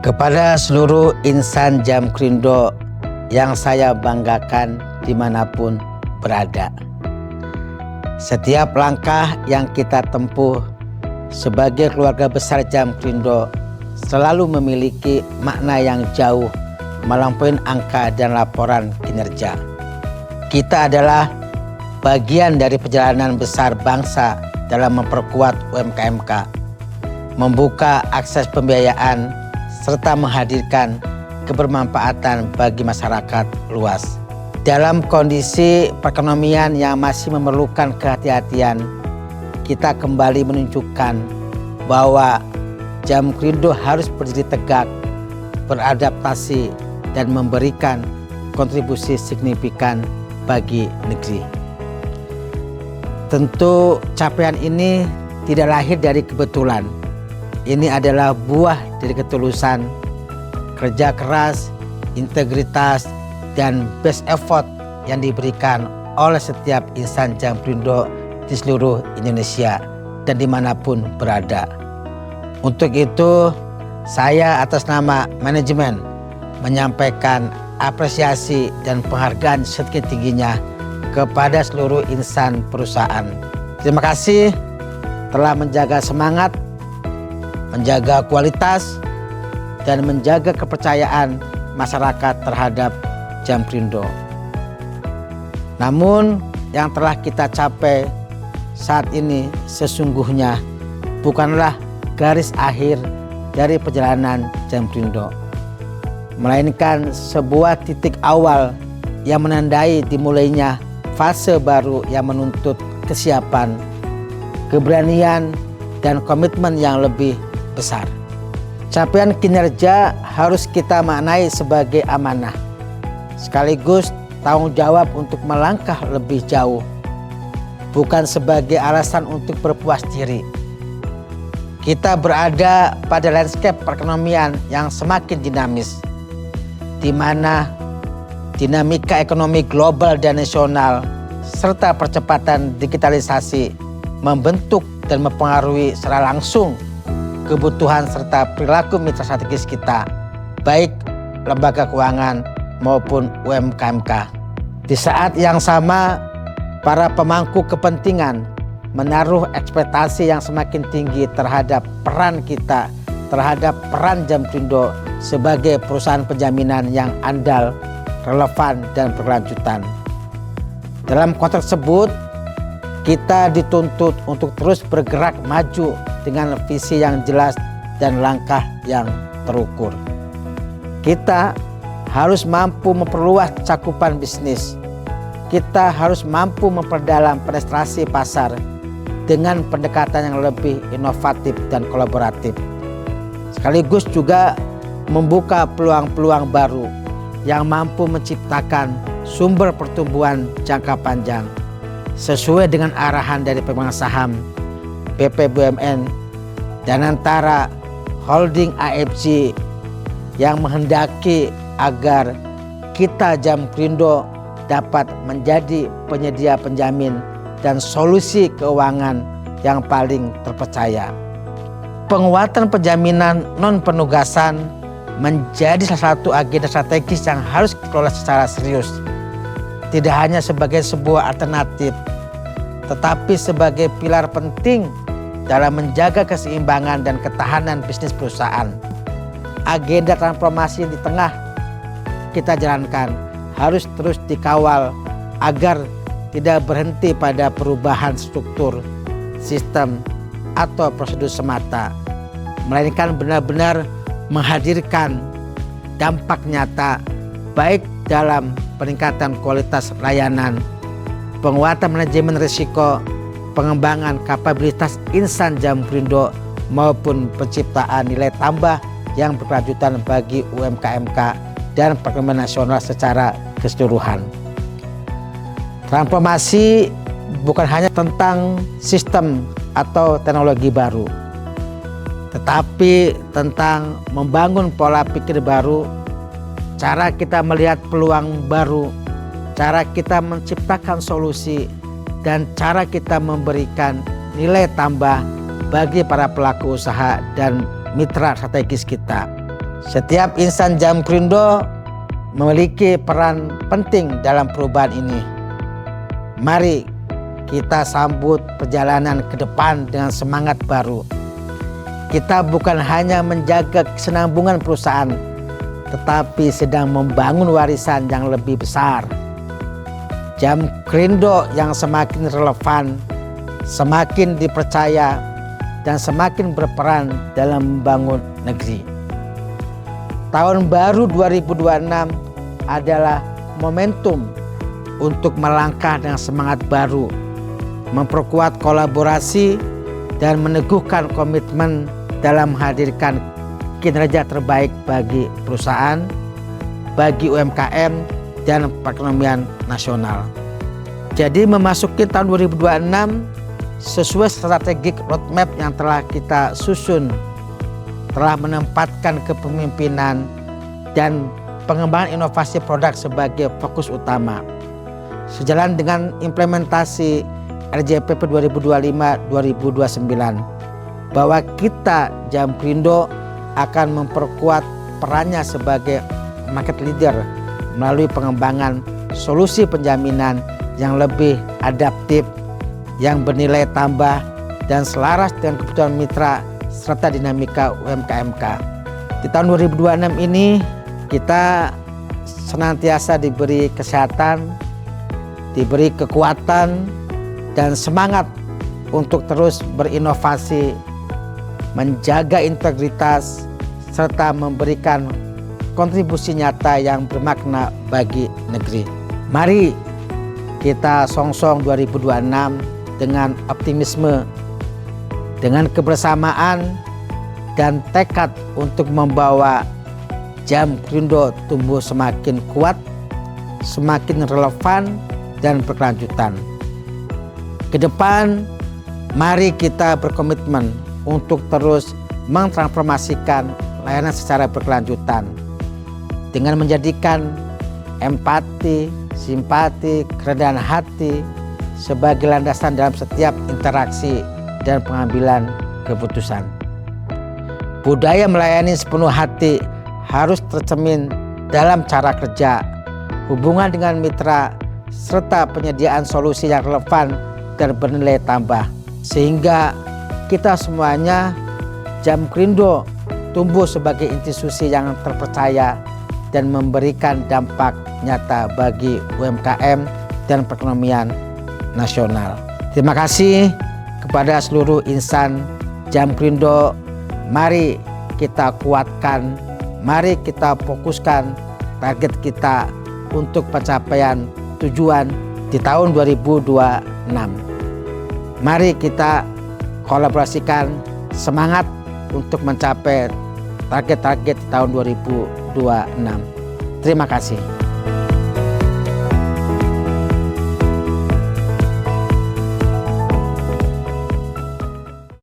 Kepada seluruh insan Jamkrindo yang saya banggakan dimanapun berada. Setiap langkah yang kita tempuh sebagai keluarga besar Jamkrindo selalu memiliki makna yang jauh melampaui angka dan laporan kinerja. Kita adalah bagian dari perjalanan besar bangsa dalam memperkuat UMKM, membuka akses pembiayaan, serta menghadirkan kebermanfaatan bagi masyarakat luas. Dalam kondisi perekonomian yang masih memerlukan kehati-hatian, kita kembali menunjukkan bahwa Jamkrindo harus berdiri tegak, beradaptasi, dan memberikan kontribusi signifikan bagi negeri. Tentu capaian ini tidak lahir dari kebetulan. Ini adalah buah dari ketulusan, kerja keras, integritas, dan best effort yang diberikan oleh setiap insan Jamkrindo di seluruh Indonesia dan dimanapun berada. Untuk itu, saya atas nama manajemen menyampaikan apresiasi dan penghargaan setinggi-tingginya kepada seluruh insan perusahaan. Terima kasih telah menjaga semangat, menjaga kualitas, dan menjaga kepercayaan masyarakat terhadap Jamkrindo. Namun yang telah kita capai saat ini sesungguhnya bukanlah garis akhir dari perjalanan Jamkrindo, melainkan sebuah titik awal yang menandai dimulainya fase baru yang menuntut kesiapan, keberanian, dan komitmen yang lebih besar. Capaian kinerja harus kita maknai sebagai amanah, sekaligus tanggung jawab untuk melangkah lebih jauh, bukan sebagai alasan untuk berpuas diri. Kita berada pada landscape perekonomian yang semakin dinamis, di mana dinamika ekonomi global dan nasional serta percepatan digitalisasi membentuk dan mempengaruhi secara langsung kebutuhan serta perilaku mitra strategis kita, baik lembaga keuangan maupun UMKM. Di saat yang sama, para pemangku kepentingan menaruh ekspektasi yang semakin tinggi terhadap peran kita, terhadap peran Jamkrindo sebagai perusahaan penjaminan yang andal, relevan, dan berkelanjutan. Dalam konteks tersebut, kita dituntut untuk terus bergerak maju dengan visi yang jelas dan langkah yang terukur. Kita harus mampu memperluas cakupan bisnis. Kita harus mampu memperdalam penetrasi pasar dengan pendekatan yang lebih inovatif dan kolaboratif. Sekaligus juga membuka peluang-peluang baru yang mampu menciptakan sumber pertumbuhan jangka panjang sesuai dengan arahan dari pemegang saham BP BUMN dan antara holding AFG yang menghendaki agar kita Jamkrindo dapat menjadi penyedia penjamin dan solusi keuangan yang paling terpercaya. Penguatan penjaminan non-penugasan menjadi salah satu agenda strategis yang harus dikelola secara serius. Tidak hanya sebagai sebuah alternatif, tetapi sebagai pilar penting dalam menjaga keseimbangan dan ketahanan bisnis perusahaan. Agenda transformasi di tengah kita jalankan harus terus dikawal agar tidak berhenti pada perubahan struktur, sistem, atau prosedur semata, melainkan benar-benar menghadirkan dampak nyata baik dalam peningkatan kualitas layanan, penguatan manajemen risiko, pengembangan kapabilitas insan Jamkrindo maupun penciptaan nilai tambah yang berkelanjutan bagi UMKM dan perekonomian nasional secara keseluruhan. Transformasi bukan hanya tentang sistem atau teknologi baru, tetapi tentang membangun pola pikir baru, cara kita melihat peluang baru, cara kita menciptakan solusi, dan cara kita memberikan nilai tambah bagi para pelaku usaha dan mitra strategis kita. Setiap insan Jamkrindo memiliki peran penting dalam perubahan ini. Mari kita sambut perjalanan ke depan dengan semangat baru. Kita bukan hanya menjaga kesinambungan perusahaan, tetapi sedang membangun warisan yang lebih besar. Jamkrindo yang semakin relevan, semakin dipercaya, dan semakin berperan dalam membangun negeri. Tahun baru 2026 adalah momentum untuk melangkah dengan semangat baru, memperkuat kolaborasi, dan meneguhkan komitmen dalam menghadirkan kinerja terbaik bagi perusahaan, bagi UMKM, dan perekonomian nasional. Jadi memasuki tahun 2026 sesuai strategik roadmap yang telah kita susun, telah menempatkan kepemimpinan dan pengembangan inovasi produk sebagai fokus utama. Sejalan dengan implementasi RJPP 2025-2029, bahwa kita Jamkrindo akan memperkuat perannya sebagai market leader melalui pengembangan solusi penjaminan yang lebih adaptif, yang bernilai tambah dan selaras dengan kebutuhan mitra serta dinamika UMKM. Di tahun 2026 ini kita senantiasa diberi kesehatan, diberi kekuatan dan semangat untuk terus berinovasi, menjaga integritas, serta memberikan kontribusi nyata yang bermakna bagi negeri. Mari kita songsong 2026 dengan optimisme, dengan kebersamaan dan tekad untuk membawa Jamkrindo tumbuh semakin kuat, semakin relevan dan berkelanjutan. Ke depan, mari kita berkomitmen untuk terus mentransformasikan layanan secara berkelanjutan dengan menjadikan empati, simpati, kerendahan hati sebagai landasan dalam setiap interaksi dan pengambilan keputusan. Budaya melayani sepenuh hati harus tercermin dalam cara kerja, hubungan dengan mitra, serta penyediaan solusi yang relevan dan bernilai tambah, sehingga kita semuanya Jamkrindo tumbuh sebagai institusi yang terpercaya dan memberikan dampak nyata bagi UMKM dan perekonomian nasional. Terima kasih kepada seluruh insan Jamkrindo. Mari kita kuatkan, mari kita fokuskan target kita untuk pencapaian tujuan di tahun 2026. Mari kita kolaborasikan semangat untuk mencapai target-target di tahun 2026. Terima kasih.